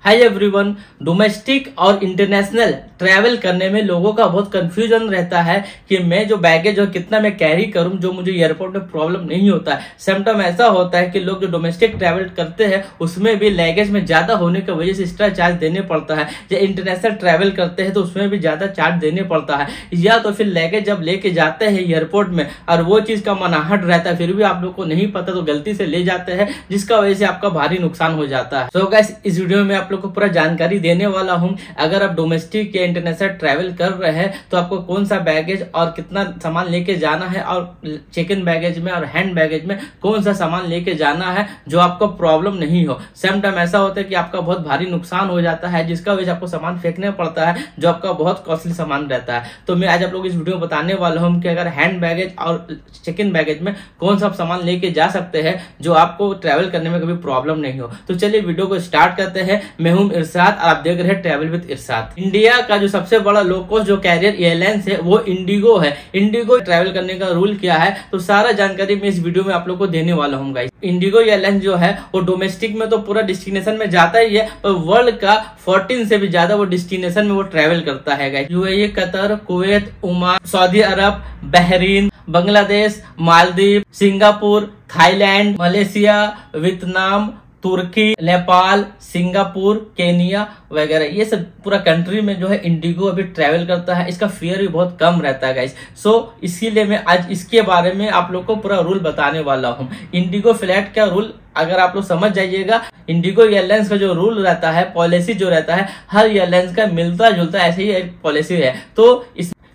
Hi everyone. Domestic और international travel करने में लोगों का बहुत कंफ्यूजन रहता है कि मैं जो बैगेज और कितना मैं कैरी करूं जो मुझे एयरपोर्ट में प्रॉब्लम नहीं होता है। समटाइम ऐसा होता है कि लोग जो डोमेस्टिक ट्रैवल करते हैं उसमें भी लगेज में ज्यादा होने की वजह से एक्स्ट्रा चार्ज देने पड़ता है, या इंटरनेशनल ट्रैवल करते हैं तो उसमें भी ज्यादा चार्ज देने पड़ता है, या तो फिर लगेज जब लेके जाते हैं एयरपोर्ट में और वो चीज का मनाहट रहता है फिर भी आप लोग को नहीं पता तो गलती से ले जाते हैं, जिसका वजह से आपका भारी नुकसान हो जाता है। तो गाइस इस वीडियो में आप लोग को पूरा जानकारी देने वाला हूं। अगर आप डोमेस्टिक या इंटरनेशनल ट्रैवल कर रहे हैं तो आपको कौन सा बैगेज और कितना सामान लेके जाना है, और चेक इन बैगेज में और हैंड बैगेज में कौन सा सामान लेके जाना है जो आपको प्रॉब्लम नहीं हो। सेम टाइम ऐसा होता है कि आपका बहुत भारी नुकसान हो जाता है जिसका वजह से आपको सामान फेंकना पड़ता है जो आपका बहुत कॉस्टली सामान रहता है। तो मैं आज आप लोग इस वीडियो में बताने वाला हूं कि अगर हैंड बैगेज और चेक इन बैगेज में कौन सा सामान लेके जा सकते हैं जो आपको ट्रैवल करने में कभी प्रॉब्लम नहीं हो। तो चलिए वीडियो को स्टार्ट करते हैं। मैं हूं इरशाद और आप देख रहे हैं ट्रैवल विद इरशाद। इंडिया का जो सबसे बड़ा लो कॉस्ट जो कैरियर एयरलाइंस है वो इंडिगो है। इंडिगो ट्रैवल करने का रूल क्या है तो सारा जानकारी मैं इस वीडियो में आप लोग को देने वाला हूँ गाइस। इंडिगो एयरलाइंस जो है वो डोमेस्टिक में तो पूरा डेस्टिनेशन में जाता ही है, पर वर्ल्ड का 14 से भी ज्यादा वो डेस्टिनेशन में वो ट्रैवल करता है guys. UAE, Qatar, Kuwait, Oman, Saudi Arab, Bahrain, Bangladesh, Maldives, Singapore, Thailand, Malaysia, Vietnam, तुर्की, नेपाल, सिंगापुर, केनिया वगैरह ये सब पूरा कंट्री में जो है इंडिगो अभी ट्रैवल करता है। इसका फेयर भी बहुत कम रहता है गाइस। सो इसीलिए मैं आज इसके बारे में आप लोग को पूरा रूल बताने वाला हूँ। इंडिगो फ्लाइट का रूल अगर आप लोग समझ जाइएगा, इंडिगो एयरलाइंस का जो रूल रहता है, पॉलिसी जो रहता है, हर एयरलाइंस का मिलता जुलता ऐसे ही एक पॉलिसी है। तो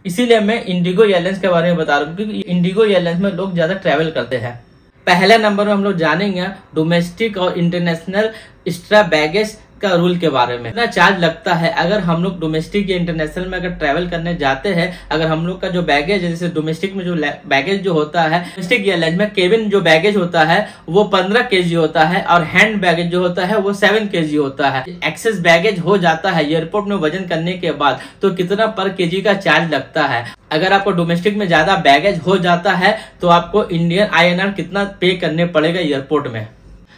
इसीलिए मैं इंडिगो एयरलाइंस के बारे में बता रहा हूँ क्योंकि इंडिगो एयरलाइंस में लोग ज्यादा ट्रैवल करते हैं। पहले नंबर में हम लोग जानेंगे डोमेस्टिक और इंटरनेशनल एक्स्ट्रा बैगेज का रूल के बारे में। कितना चार्ज लगता है अगर हम लोग डोमेस्टिक या इंटरनेशनल में अगर ट्रैवल करने जाते हैं। अगर हम लोग का जो बैगेज है, जैसे डोमेस्टिक में जो बैगेज जो होता है, डोमेस्टिक एयरलाइन में केबिन जो बैगेज होता है वो 15 kg होता है और हैंड बैगेज जो होता है वो 7 kg होता है। एक्सेस बैगेज हो जाता है एयरपोर्ट में वजन करने के बाद तो कितना पर केजी का चार्ज लगता है। अगर आपको डोमेस्टिक में ज्यादा बैगेज हो जाता है तो आपको इंडियन INR कितना पे करने पड़ेगा एयरपोर्ट में।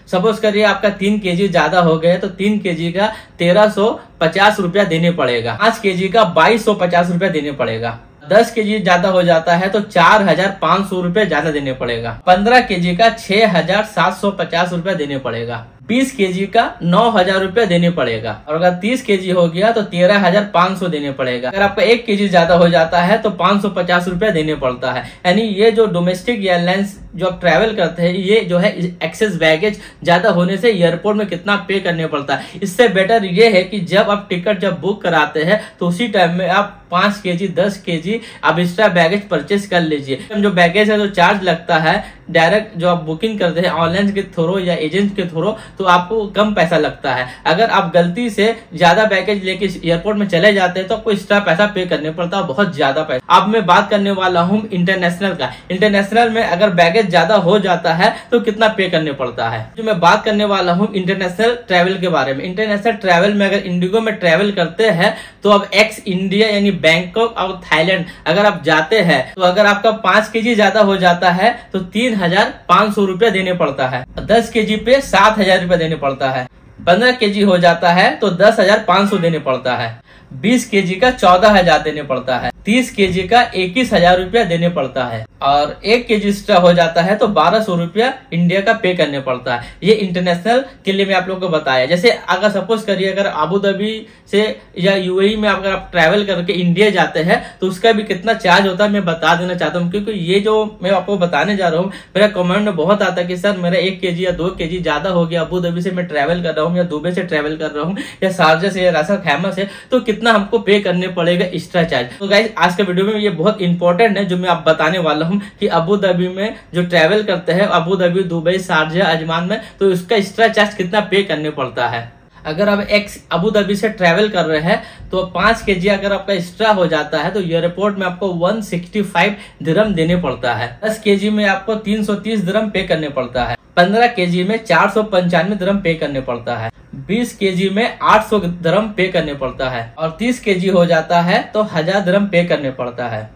सपोज करिए आपका 3 kg ज्यादा हो गया तो 3 kg का 1350 रुपया देने पड़ेगा। 5 kg का 2250 रुपया देने पड़ेगा। 10 kg ज्यादा हो जाता है तो 4500 रुपया ज्यादा देने पड़ेगा। 15 kg का 6750 रुपया देने पड़ेगा। 20 kg का 9000 रुपया देने पड़ेगा। और अगर 30 kg हो गया तो 13500 देने पड़ेगा। अगर आपका 1 kg ज्यादा हो जाता है तो 550 रुपया देने पड़ता है। यानी ये जो डोमेस्टिक एयरलाइंस जो आप ट्रैवल करते हैं ये जो है एक्सेस बैगेज ज्यादा होने से एयरपोर्ट में कितना पे करने पड़ता है। इससे बेटर ये है कि जब आप टिकट जब बुक कराते हैं तो उसी टाइम में आप 5 kg 10 kg आप एक्स्ट्रा बैगेज परचेस कर लीजिए। जो बैगेज है जो चार्ज लगता है डायरेक्ट जो आप बुकिंग करते हैं ऑनलाइन के थ्रू या एजेंट के थ्रू तो आपको कम पैसा लगता है। अगर आप गलती से ज्यादा बैगेज लेके एयरपोर्ट में चले जाते हैं तो आपको एक्स्ट्रा पैसा पे करने पड़ता है, बहुत ज्यादा पैसा। अब मैं बात करने वाला हूँ इंटरनेशनल का। इंटरनेशनल में अगर बैगेज ज्यादा हो जाता है तो कितना पे करने पड़ता है। जो मैं बात करने वाला हूँ इंटरनेशनल ट्रैवल के बारे में। इंटरनेशनल ट्रैवल में अगर इंडिगो में ट्रैवल करते हैं तो अब एक्स इंडिया यानी बैंकॉक और थाईलैंड अगर आप जाते हैं तो अगर आपका 5 kg ज्यादा हो जाता है तो 3500 रुपया देने पड़ता है। 10 kg पे 7000 रुपया देने पड़ता है। 15 kg हो जाता है तो 10500 देने पड़ता है। 20 kg का 14000 देने पड़ता है। 30 kg का 21000 रुपया देने पड़ता है। और 1 kg एक्स्ट्रा हो जाता है तो 1200 रुपया इंडिया का पे करने पड़ता है। ये इंटरनेशनल के लिए मैं आप लोगों को बताया। जैसे अगर सपोज करिए अगर अबू धाबी से या यूएई में अगर आप ट्रैवल करके इंडिया जाते हैं तो उसका भी कितना चार्ज होता है मैं बता देना चाहता हूँ, क्योंकि ये जो मैं आपको बताने जा रहा हूँ मेरा कमेंट में बहुत आता है कि सर मेरा 1 kg या 2 kg ज्यादा हो गया, अबू धाबी से मैं ट्रैवल कर रहा हूँ या दुबई से ट्रैवल कर रहा हूँ या शारजा से या ras al khaimah से, तो कितना हमको पे करने पड़ेगा एक्स्ट्रा चार्ज। तो गाइस आज के वीडियो में ये बहुत इंपॉर्टेंट है जो मैं आप बताने वाला हूँ कि अबू धाबी में जो ट्रैवल करते हैं Abu Dhabi, Dubai, Sharjah, Ajman में तो उसका एक्स्ट्रा चार्ज कितना पे करने पड़ता है। अगर आप अबू धाबी से ट्रैवल कर रहे हैं तो 5 kg अगर आपका एक्स्ट्रा हो जाता है तो एयरपोर्ट में आपको 165 दिरहम देने पड़ता है। 10 kg में आपको 330 दिरहम पे करने पड़ता है। 15 kg में 495 दिरहम पे करने पड़ता है। 20 kg में 800 दिरहम पे करने पड़ता है। और 30 kg हो जाता है तो 1000 दिरहम पे करने पड़ता है।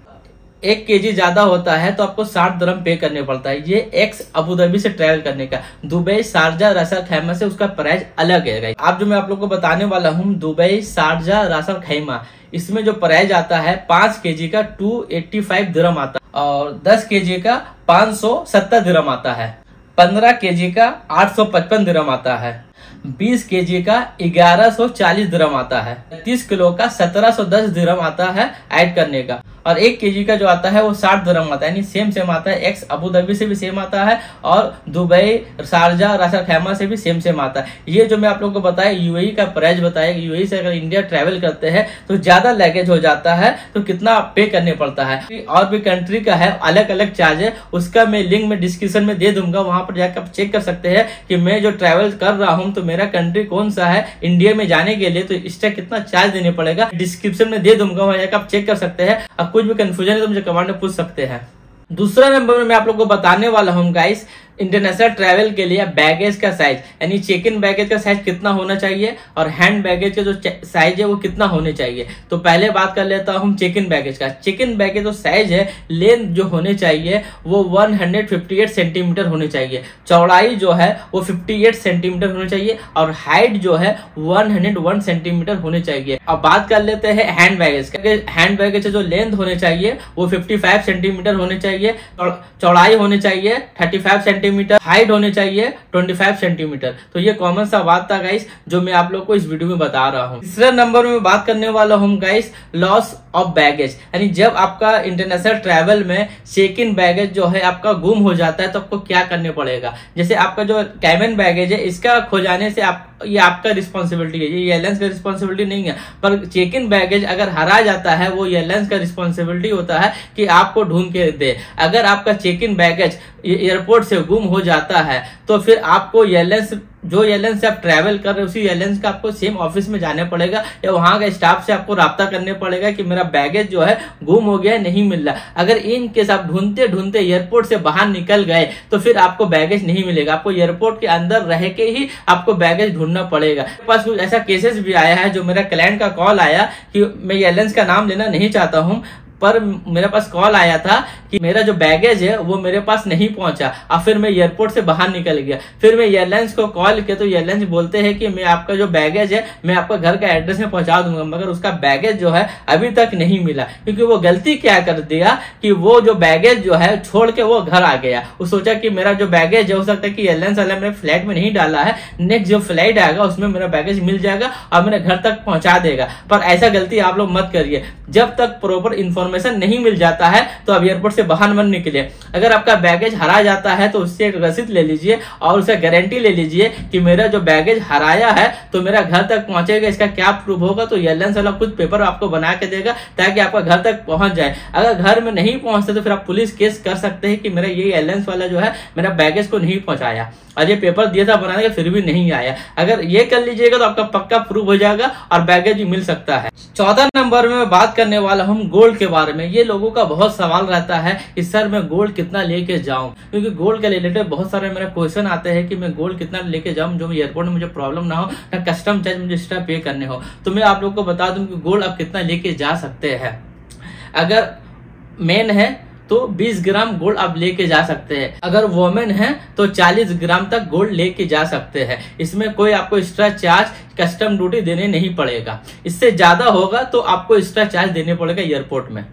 1 kg ज्यादा होता है तो आपको 60 दिरहम पे करने पड़ता है। ये एक्स अबू धाबी से ट्रैवल करने का। दुबई, शारजा, रास अल खैमा से उसका प्राइस अलग है। आप जो मैं आप लोग को बताने वाला हूँ, दुबई, शारजा, रास अल खैमा, इसमें जो प्राइस आता है 5 kg का 285 दिरहम आता है और 10 kg का 570 दिरहम आता है, 15 kg का 855 दिरहम आता है, 20 kg का 1140 दिरहम आता है, 30 किलो का 1710 दिरहम आता है ऐड करने का, और 1 kg का जो आता है वो 60 दिरहम आता है। यानी सेम आता है। एक्स अबू धाबी से भी सेम आता है और दुबई, शारजा, रास अल खैमा से भी सेम आता है। ये जो मैं आप लोगों को बताया यूएई का प्राइस बताया, यूएई से अगर इंडिया ट्रेवल करते हैं तो ज्यादा लगेज हो जाता है तो कितना पे करने पड़ता है। और भी कंट्री का है अलग अलग चार्ज है, उसका मैं लिंक में डिस्क्रिप्शन में दे दूंगा, वहां पर जाकर आप चेक कर सकते हैं कि मैं जो ट्रेवल कर रहा हूँ तो मेरा कंट्री कौन सा है इंडिया में जाने के लिए, तो इसका कितना चार्ज देने पड़ेगा डिस्क्रिप्शन में दे दूंगा, वहां जाकर आप चेक कर सकते हैं। अब कुछ भी कंफ्यूजन है तो मुझे कमेंट में पूछ सकते हैं। दूसरा नंबर में मैं आप लोग को बताने वाला हूँ गाइस, इंटरनेशनल ट्रैवल के लिए बैगेज का साइज, यानी चेक इन बैगेज का साइज कितना होना चाहिए और हैंड बैगेज का जो साइज है वो कितना होने चाहिए। तो पहले बात कर लेता हूँ चेक इन बैगेज का। चेक इन बैगेज जो साइज है, लेंथ जो होने चाहिए वो 158 सेंटीमीटर होने चाहिए, चौड़ाई जो है वो 58 सेंटीमीटर होनी चाहिए और हाइट जो है 101 सेंटीमीटर होने चाहिए। अब बात कर लेते हैं हैंड बैगेज का। हैंड बैगेज का जो लेंथ होने चाहिए वो 55 सेंटीमीटर होने चाहिए, चौड़ाई होने चाहिए 35 सेंटीमीटर, हाइट होने चाहिए 25 सेंटीमीटर। तो ये कॉमन सा बात था गाइस जो मैं आप लोग को इस वीडियो में बता रहा हूँ। तीसरे नंबर में बात करने वाला हूँ गाइस लॉस ऑफ बैगेज, यानी जब आपका इंटरनेशनल ट्रैवल में चेक इन बैगेज जो है आपका गुम हो जाता है तो आपको क्या करने पड़ेगा। जैसे आपका जो कैबिन बैगेज है इसका खो जाने से ये आपका रिस्पॉन्सिबिलिटी है, ये एयरलाइंस का रिस्पॉन्सिबिलिटी नहीं है। पर चेक इन बैगेज अगर हरा जाता है वो एयरलाइंस का रिस्पॉन्सिबिलिटी होता है कि आपको ढूंढ के दे। अगर आपका चेक इन बैगेज एयरपोर्ट से गुम हो जाता है तो फिर आपको जो एयरलाइन से आप ट्रैवल कर रहे हो उसी एयरलाइंस का आपको सेम ऑफिस में जाने पड़ेगा या वहां का स्टाफ से आपको राब्ता करने पड़ेगा कि मेरा बैगेज जो है गुम हो गया है, नहीं मिल रहा। अगर इन केस आप ढूंढते ढूंढते एयरपोर्ट से बाहर निकल गए तो फिर आपको बैगेज नहीं मिलेगा, आपको एयरपोर्ट के अंदर रह के ही आपको बैगेज ढूंढना पड़ेगा। मेरे पास कुछ ऐसा केसेस भी आया है जो मेरा क्लाइंट का कॉल आया कि मैं एयरलाइंस का नाम लेना नहीं चाहता हूँ, पर मेरे पास कॉल आया था कि मेरा जो बैगेज है वो मेरे पास नहीं पहुंचा और फिर मैं एयरपोर्ट से बाहर निकल गया। फिर मैं एयरलाइंस को कॉल किया तो एयरलाइंस बोलते हैं कि मैं आपका जो बैगेज है मैं आपका घर का एड्रेस में पहुंचा दूंगा, मगर उसका बैगेज जो है अभी तक नहीं मिला। क्योंकि वो गलती क्या कर दिया कि वो जो बैगेज जो है छोड़ के वो घर आ गया। वो सोचा कि मेरा जो बैगेज है हो सकता है कि एयरलाइंस वाला मेरे फ्लाइट में नहीं डाला है, नेक्स्ट जो फ्लाइट आएगा उसमें मेरा बैगेज मिल जाएगा और मेरे घर तक पहुंचा देगा। पर ऐसा गलती आप लोग मत करिए, जब तक प्रॉपर इन्फॉर्मेशन नहीं मिल जाता है तो आप एयरपोर्ट से बाहर मत निकलिए। अगर आपका बैगेज हरा जाता है तो उससे एक रसीद ले लीजिए और उसे गारंटी ले लीजिए कि मेरा जो बैगेज हराया है तो मेरा घर तक पहुंचेगा। इसका क्या प्रूफ होगा तो एयरलाइंस वाला कुछ पेपर आपको बना के देगा ताकि आपका घर तक पहुंच जाए। अगर घर में नहीं पहुंचते तो फिर आप पुलिस केस कर सकते हैं कि मेरा ये एयरलाइंस वाला जो है मेरा बैगेज को नहीं पहुंचाया और ये पेपर दिया था बनाने के फिर भी नहीं आया। अगर ये कर लीजिएगा तो आपका पक्का प्रूफ हो जाएगा और बैगेज भी मिल सकता है। चौथा नंबर में मैं बात करने वाला हूँ गोल्ड के बारे में। ये लोगों का बहुत सवाल रहता है कि सर मैं गोल्ड कितना लेके जाऊं, क्योंकि गोल्ड के रिलेटेड बहुत सारे मेरे क्वेश्चन आते हैं कि मैं गोल्ड कितना लेके जाऊं जो एयरपोर्ट में मुझे प्रॉब्लम ना हो, ना कस्टम चार्ज मुझे एक्स्ट्रा पे करने हो। तो मैं आप लोग को बता दूं कि गोल्ड आप कितना लेके जा सकते हैं। अगर मेन है तो 20 ग्राम गोल्ड आप लेके जा सकते हैं, अगर वोमेन है तो 40 ग्राम तक गोल्ड लेके जा सकते हैं। इसमें कोई आपको एक्स्ट्रा चार्ज कस्टम ड्यूटी देने नहीं पड़ेगा। इससे ज्यादा होगा तो आपको एक्स्ट्रा चार्ज देने पड़ेगा एयरपोर्ट में।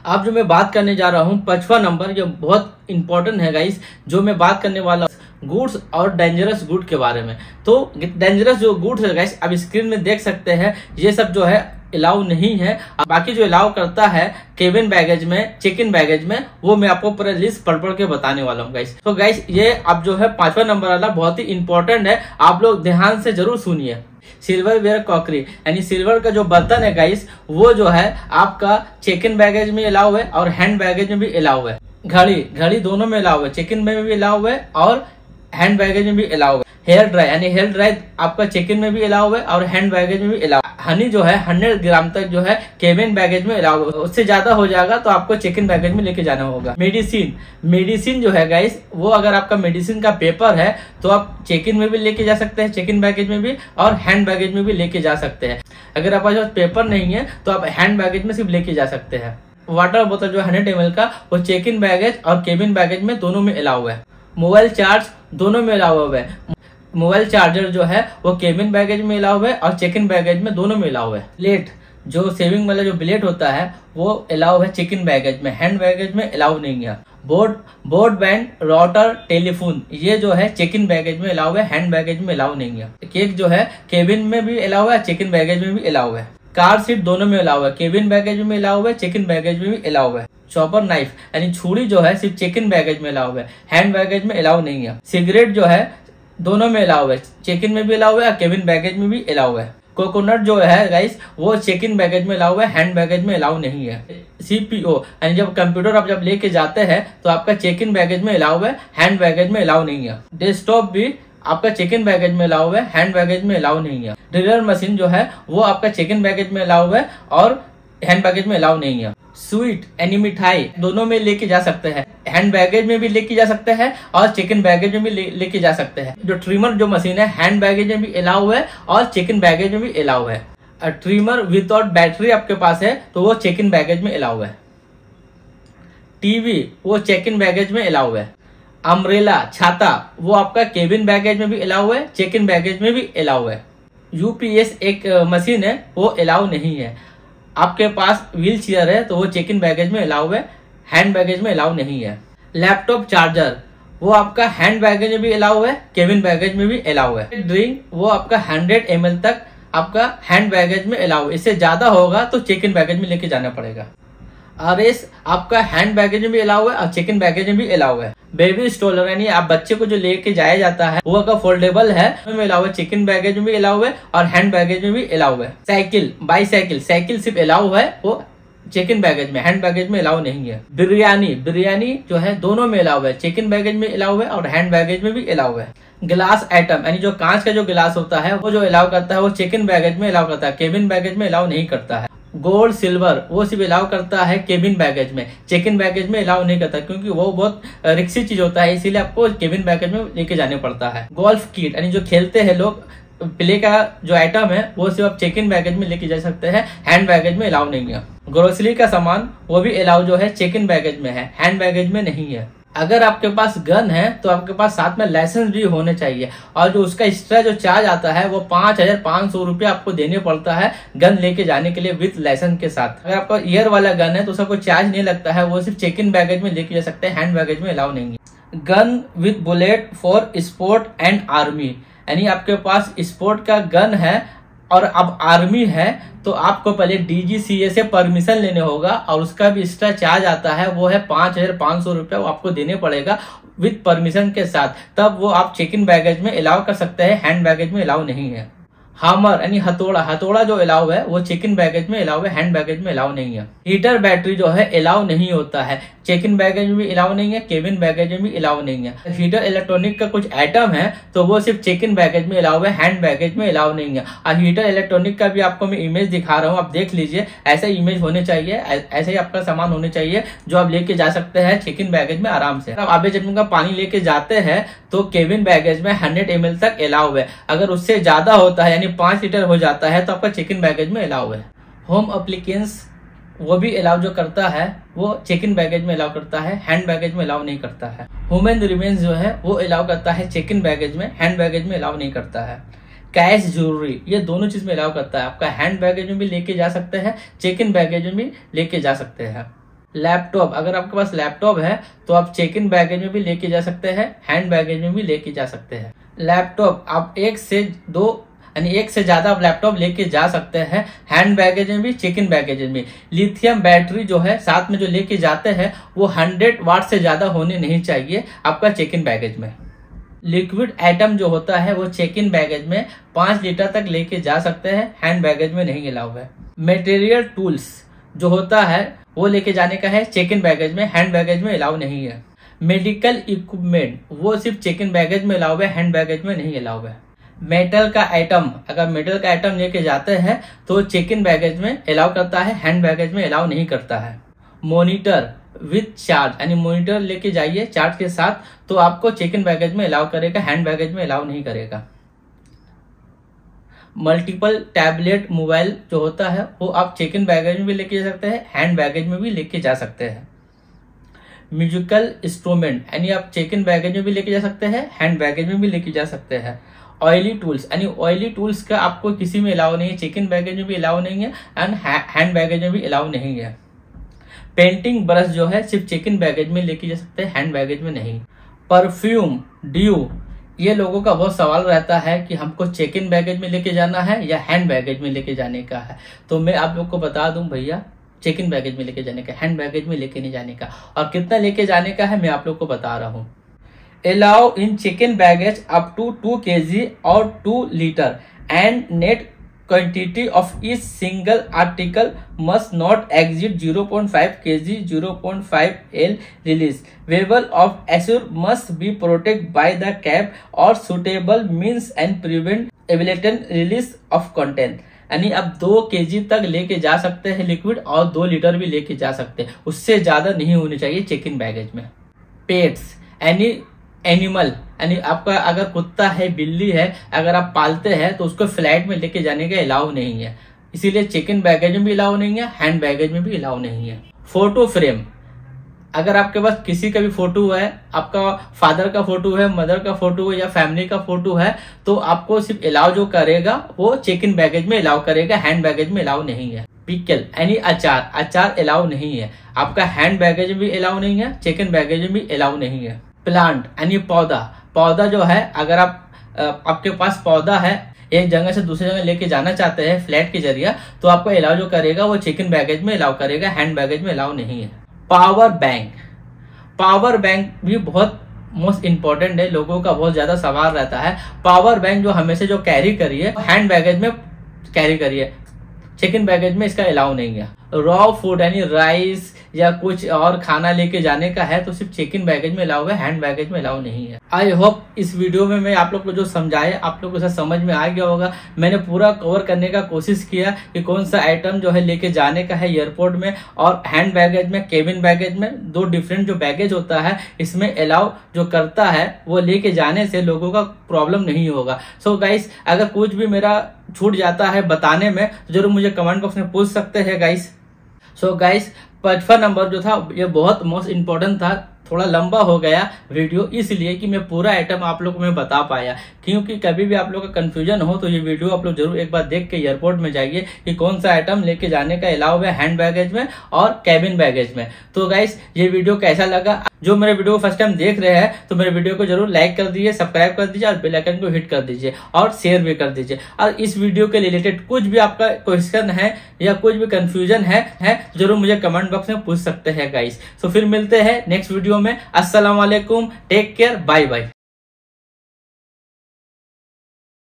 अब जो मैं बात करने जा रहा हूँ 5वां नंबर, जो बहुत इंपॉर्टेंट है गाइस, जो मैं बात करने वाला गुड्स और डेंजरस गुड के बारे में। तो डेंजरस जो गुड्स है गाइस आप स्क्रीन में देख सकते हैं, ये सब जो है अलाउ नहीं है। बाकी जो अलाउ करता है केबिन बैगेज में, चेक इन बैगेज में, वो मैं आपको पूरा लिस्ट पढ़ के बताने वाला हूँ गाइस। तो गाइस ये अब जो है 5वां नंबर वाला बहुत ही इंपॉर्टेंट है, आप लोग ध्यान से जरूर सुनिए। सिल्वर वेयर क्रॉकरी, यानी सिल्वर का जो बर्तन है गाइस वो जो है आपका चेक इन बैगेज में अलाउ है और हैंड बैगेज में भी अलाउ है। घड़ी दोनों में अलाउ है, चेक इन में भी अलाउ है और हैंड बैगेज में भी अलाउ है। हेयर ड्राई, यानी हेयर ड्राई आपका चेक इन में भी अलाउ है और हैंड बैगेज में भी अलाउ। हनी जो है 100 ग्राम तक जो है केबिन बैगेज में अलाउ है, उससे ज्यादा हो जाएगा तो आपको चेक इन बैगेज में लेके जाना होगा। मेडिसिन जो है गाइस वो अगर आपका मेडिसिन का पेपर है तो आप चेक इन में भी लेके जा सकते हैं, चेक इन बैगेज में भी और हैंड बैगेज में भी लेके जा सकते हैं। अगर आपके पास पेपर नहीं है तो आप हैंड बैगेज में सिर्फ लेके जा सकते हैं। वाटर बोतल जो 100 ml का वो चेक इन बैगेज और केबिन बैगेज में दोनों में अलाउ है। मोबाइल चार्ज दोनों में अलाउ है। मोबाइल चार्जर जो है वो केबिन बैगेज में अलाउ है और चेक इन बैगेज में दोनों में अलाउ है। प्लेट जो सेविंग वाला जो ब्लेड होता है वो अलाउ है चेक इन बैगेज में, हैंड बैगेज में अलाउ नहीं है। बोर्ड बैंड राउटर टेलीफोन ये जो है चेक इन बैगेज में अलाउ है, हैंड बैगेज में अलाउ नहीं है। केक जो है केबिन में भी अलाउ है, चेक इन बैगेज में भी अलाउ है। कार सीट दोनों में अलाउ है, केबिन बैगेज में अलाउ है, चेक इन बैगेज में भी अलाउ है। चॉपर नाइफ यानी छुरी जो है सिर्फ चेक इन बैगेज में अलाउ है, हैंड बैगेज में अलाउ नहीं है। सिगरेट जो है दोनों में अलाउ है, चेक इन में भी अलाउ है और केबिन बैगेज में भी अलाउ है। कोकोनट जो है गाइस वो चेक इन बैगेज में अलाउ है, हैंड बैगेज में अलाउ नहीं है। सीपीओ यानी जब कंप्यूटर आप जब लेके जाते हैं तो आपका चेक इन बैगेज में अलाउ है, हैंड बैगेज में अलाउ नहीं है। डेस्कटॉप भी आपका चेक इन बैगेज में अलाउ है, हैंड बैगेज में अलाउ नहीं है। ड्रिलर मशीन जो है वो आपका चेक इन बैगेज में अलाउ है और हैंड बैगेज में अलाउ नहीं है। स्वीट यानी मिठाई दोनों में लेके जा सकते हैं, हैंड बैगेज में भी लेके जा सकते हैं और चेक इन बैगेज में भी लेके जा सकते हैं। जो ट्रिमर जो मशीन है हैंड बैगेज में भी अलाउ है और चेक इन बैगेज में भी अलाउ है। ट्रिमर विदाउट बैटरी आपके पास है तो वो चेक इन बैगेज में अलाउ है। टीवी वो चेक इन बैगेज में अलाउ है। अम्ब्रेला छाता वो आपका केबिन बैगेज में भी अलाउ है, चेक इन बैगेज में भी अलाउ है। यूपीएस एक मशीन है वो अलाउ नहीं है। आपके पास व्हील चेयर है तो वो चेक इन बैगेज में अलाउ है, हैंड बैगेज में अलाउ नहीं है। लैपटॉप चार्जर वो आपका हैंड बैगेज में भी अलाउ है, केबिन बैगेज में भी अलाउ है। ड्रिंक वो आपका 100 ml तक आपका हैंड बैगेज में अलाउ है, इससे ज्यादा होगा तो चेक इन बैगेज में लेके जाना पड़ेगा। आरएस आपका हैंड बैगेज में भी अलाउ है और चेक इन बैगेज में भी अलाउ है। बेबी स्ट्रोलर यानी आप बच्चे को जो लेके जाया जाता है वो अगर फोल्डेबल है में अलाउ है, चेक इन बैगेज में भी अलाउ है और हैंड बैगेज में भी अलाउ है। साइकिल बाईसाइकिल साइकिल सिर्फ अलाउ है, वो चेक इन बैगेज में, हैंड बैगेज में अलाउ नहीं है। बिरयानी जो है दोनों में अलाउ है, चेक इन बैगेज में अलाउ है और हैंड बैगेज में भी अलाउ है। ग्लास आइटम यानी जो कांच का जो गिलास होता है वो जो अलाउ करता है वो चेक इन बैगेज में अलाउ करता है, केबिन बैगेज में अलाउ नहीं करता है। गोल्ड सिल्वर वो सिर्फ अलाउ करता है केबिन बैगेज में, चेक इन बैगेज में अलाउ नहीं करता क्योंकि वो बहुत रिक्सी चीज होता है, इसीलिए आपको केबिन बैगेज में लेके जाने पड़ता है। गोल्फ किट यानी जो खेलते हैं लोग प्ले का जो आइटम है वो सिर्फ आप चेक इन बैगेज में लेके जा सकते हैं, हैंड बैगेज में अलाउ नहीं है। ग्रोसरी का सामान वो भी अलाउ जो है चेक इन बैगेज में है, हैंड बैगेज में नहीं है। अगर आपके पास गन है तो आपके पास साथ में लाइसेंस भी होने चाहिए और जो उसका एक्स्ट्रा जो चार्ज आता है वो 5500 रुपये आपको देने पड़ता है गन लेके जाने के लिए विद लाइसेंस के साथ। अगर आपका ईयर वाला गन है तो उसका कोई चार्ज नहीं लगता है, वो सिर्फ चेक इन बैगेज में लेके जा सकते हैं, हैंड बैगेज में अलाउ नहीं है। Gun with bullet for sport and army यानी आपके पास स्पोर्ट का गन है और अब आर्मी है तो आपको पहले डीजीसीए से परमिशन लेने होगा और उसका भी एक्स्ट्रा चार्ज आता है, वो है 5500 रुपये, वो आपको देने पड़ेगा विद परमिशन के साथ, तब वो आप चेक इन बैगेज में अलाउ कर सकते हैं, हैंड बैगेज में अलाउ नहीं है। हैमर यानी हथौड़ा जो अलाउ है वो चेक इन बैगेज में अलाउ है, हैंड बैगेज में अलाउ नहीं है। हीटर बैटरी जो है अलाउ नहीं होता है, चेक इन बैगेज में भी अलाउ नहीं है, केबिन बैगेज में भी अलाउ नहीं है। हीटर इलेक्ट्रॉनिक का कुछ आइटम है तो वो सिर्फ चेक इन बैगेज में अलाउ है, हैंड बैगेज में अलाउ नहीं है। और हीटर इलेक्ट्रॉनिक का भी आपको मैं इमेज दिखा रहा हूँ, आप देख लीजिए, ऐसा इमेज होने चाहिए, ऐसे ही आपका सामान होने चाहिए जो आप लेके जा सकते हैं चेक इन बैगेज में आराम से। आप आबे जब पानी लेके जाते हैं तो केबिन बैगेज में 100 ml तक अलाउ है, अगर उससे ज्यादा होता है यानी 5 लीटर हो जाता है तो आपका चेक इन बैगेज में अलाउ है। होम एप्लीकेंस वो भी अलाउ जो करता है वो चेक इन बैगेज में अलाउ करता है, हैंड बैगेज में अलाउ नहीं करता है। ह्यूमन रिमेन्स जो है वो अलाउ करता है चेक इन बैगेज में, हैंड बैगेज में अलाउ नहीं करता है। कैश ज्वेलरी ये दोनों चीज में अलाउ करता है, आपका हैंड बैगेज में भी लेके जा सकते हैं, चेक इन बैगेज में भी लेके जा सकते हैं। लैपटॉप अगर आपके पास लैपटॉप है तो आप चेक इन बैगेज में भी लेके जा सकते हैं, हैंड बैगेज में भी लेके जा सकते हैं। लैपटॉप आप एक से ज्यादा आप लैपटॉप लेके जा सकते हैं, हैंड बैगेज में भी, चेक इन बैगेज में। लिथियम बैटरी जो है साथ में जो लेके जाते हैं वो 100 वाट से ज्यादा होने नहीं चाहिए आपका चेक इन बैगेज में। लिक्विड आइटम जो होता है वो चेक इन बैगेज में 5 लीटर तक लेके जा सकते हैं, हैंड बैगेज में नहीं अलाउ है। मटेरियल टूल्स जो होता है वो लेके जाने का है, चेक इन बैगेज में, हैंड बैगेज में अलाउ नहीं है। मेडिकल इक्विपमेंट वो सिर्फ चेक इन बैगेज में अलाउ है, हैंड बैगेज में नहीं अलाउ है। मेटल का आइटम अगर मेटल का आइटम लेके जाते हैं तो चेक इन बैगेज में अलाउ करता है, हैंड बैगेज में अलाउ नहीं करता है। मॉनिटर विद चार्ज यानी मॉनिटर लेके जाइए चार्ज के साथ तो आपको चेक इन बैगेज में अलाउ करेगा, हैंड बैगेज में अलाउ नहीं करेगा। मल्टीपल टैबलेट मोबाइल जो होता है वो आप चेक इन बैगेज में भी लेके जा सकते हैं, हैंड बैगेज में भी लेके जा सकते हैं। म्यूजिकल इंस्ट्रूमेंट यानी आप चेक इन बैगेज में भी लेके जा सकते हैं, हैंड बैगेज में भी लेके जा सकते हैं। ऑयली टूल्स यानी ऑयली टूल्स का आपको किसी में अलाउ नहीं है, चेक इन बैगेज में भी अलाउ नहीं है एंड हैंड बैगेज में भी अलाउ नहीं है। पेंटिंग ब्रश जो है सिर्फ चेक इन बैगेज में लेके जा सकते हैं, हैंड बैगेज में नहीं। परफ्यूम, ड्यू, ये लोगों का बहुत सवाल रहता है कि हमको चेक इन बैगेज में लेके जाना है या हैंड बैगेज में लेके जाने का है। तो मैं आप लोग को बता दूं भैया, चेक इन बैगेज में लेके जाने का, हैंड बैगेज में लेके नहीं जाने का। और कितना लेके जाने का है मैं आप लोग को बता रहा हूँ। Allow in check in baggage up to 2 kg और 2 litre and net quantity of each single article must not exceed 0.5 kg, 0.5 L release. Level of assure must be protected by the cap or suitable means and prevent blatant release of content. यानी आप 2 kg तक लेके जा सकते हैं liquid और 2 litre भी लेके जा सकते हैं, उससे ज्यादा नहीं होनी चाहिए चेक इन बैगेज में। पेट्स यानी एनिमल यानी आपका अगर कुत्ता है, बिल्ली है, अगर आप पालते हैं तो उसको फ्लाइट में लेके जाने का अलाउ नहीं है, इसीलिए चेक इन बैगेज में भी अलाउ नहीं है, हैंड बैगेज में भी अलाउ नहीं है। फोटो फ्रेम, अगर आपके पास किसी का भी फोटो है, आपका फादर का फोटो है, मदर का फोटो है या फैमिली का फोटो है, तो आपको सिर्फ अलाउ जो करेगा वो चेक इन बैगेज में अलाउ करेगा, हैंड बैगेज में अलाउ नहीं है। पिकल यानी अचार, अचार अलाउ नहीं है, आपका हैंड बैगेज में भी अलाउ नहीं है, चेक इन बैगेज में भी अलाउ नहीं है। प्लांट यानी पौधा, पौधा जो है अगर आपके पास पौधा है, एक जगह से दूसरी जगह लेके जाना चाहते हैं फ्लैट के जरिए, तो आपको अलाउ जो करेगा वो चेक इन बैगेज में अलाउ करेगा, हैंड बैगेज में अलाउ नहीं है। पावर बैंक, पावर बैंक भी बहुत मोस्ट इंपॉर्टेंट है, लोगों का बहुत ज्यादा सवाल रहता है। पावर बैंक जो हमेशा जो कैरी करिए, हैंड बैगेज में कैरी करिए, चेक इन बैगेज में इसका अलाउ नहीं है। रॉ फूड यानी राइस या कुछ और खाना लेके जाने का है तो सिर्फ चेक इन बैगेज में अलाउ है, हैंड बैगेज में अलाउ नहीं है। आई होप इस वीडियो में मैं आप लोग को जो समझाया आप लोग को समझ में आ गया होगा। मैंने पूरा कवर करने का कोशिश किया कि कौन सा आइटम जो है लेके जाने का है एयरपोर्ट में, और हैंड बैगेज में, केबिन बैगेज में, 2 डिफरेंट जो बैगेज होता है इसमें अलाउ जो करता है वो लेके जाने से लोगों का प्रॉब्लम नहीं होगा। सो गाइस, अगर कुछ भी मेरा छूट जाता है बताने में तो जरूर मुझे कमेंट बॉक्स में पूछ सकते हैं गाइस। सो गाइस, 55 नंबर जो था ये बहुत मोस्ट इम्पोर्टेंट था, थोड़ा लंबा हो गया वीडियो इसलिए कि मैं पूरा आइटम आप लोग को मैं बता पाया, क्योंकि कभी भी आप लोग का कंफ्यूजन हो तो ये वीडियो आप लोग जरूर एक बार देख के एयरपोर्ट में जाइए कि कौन सा आइटम लेके जाने का अलाउ है हैंड बैगेज में और कैबिन बैगेज में। तो गाइस, ये वीडियो कैसा लगा? जो मेरे वीडियो को फर्स्ट टाइम देख रहे हैं तो मेरे वीडियो को जरूर लाइक कर दीजिए, सब्सक्राइब कर दीजिए और बेल आइकन को हिट कर दीजिए और शेयर भी कर दीजिए। और इस वीडियो के रिलेटेड कुछ भी आपका क्वेश्चन है या कुछ भी कंफ्यूजन है जरूर मुझे कमेंट बॉक्स में पूछ सकते हैं गाइस। तो फिर मिलते हैं नेक्स्ट वीडियो में। अस्सलाम वालेकुम, टेक केयर, बाय बाय।